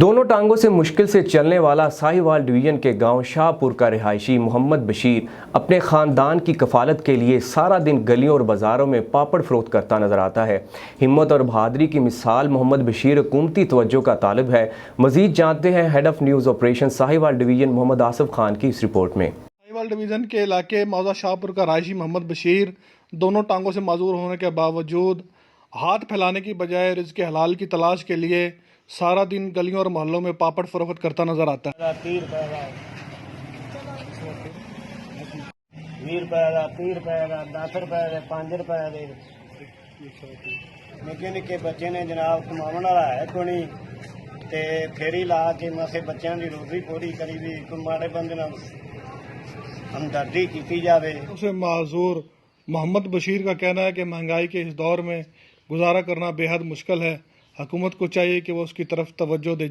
دونوں ٹانگوں سے مشکل سے چلنے والا ساہیوال ڈویژن کے گاؤں شاہپور کا رہائشی محمد بشیر اپنے خاندان کی کفالت کے لیے سارا دن گلیوں اور بازاروں میں پاپڑ فروخت کرتا نظر آتا ہے۔ ہمت اور بہادری کی مثال محمد بشیر حکومتی توجہ کا طالب ہے۔ مزید جانتے ہیں head of news operation Sahiwal division Muhammad Asif Khan کی اس رپورٹ میں۔ ساہیوال ڈویژن کے علاقے موضع شاہپور کا رہائشی محمد بشیر دونوں ٹانگوں سے معذور ہونے کے باوجود ہاتھ پھیلانے کی بجائے رزق حلال کی تلاش کے لیے سارا دن گلیوں اور محلوں میں پاپڑ فروخت کرتا نظر آتا ہے۔ 30 روپے کا 30 روپے کا 10 روپے کا 5 روپے کے نکے نکے بچے نے جناب کماون والا ہے کوئی نہیں تے پھیری لا کے مسے بچوں کی روزی پوری کری بھی کوئی ماڑے بندے نال ہمدردی کی جائے۔ اسے معذور محمد بشیر کا کہنا ہے کہ مہنگائی کے اس دور میں گزارا کرنا بے حد مشکل ہے، حکومت کو چاہیے کہ وہ اس کی طرف توجہ دے۔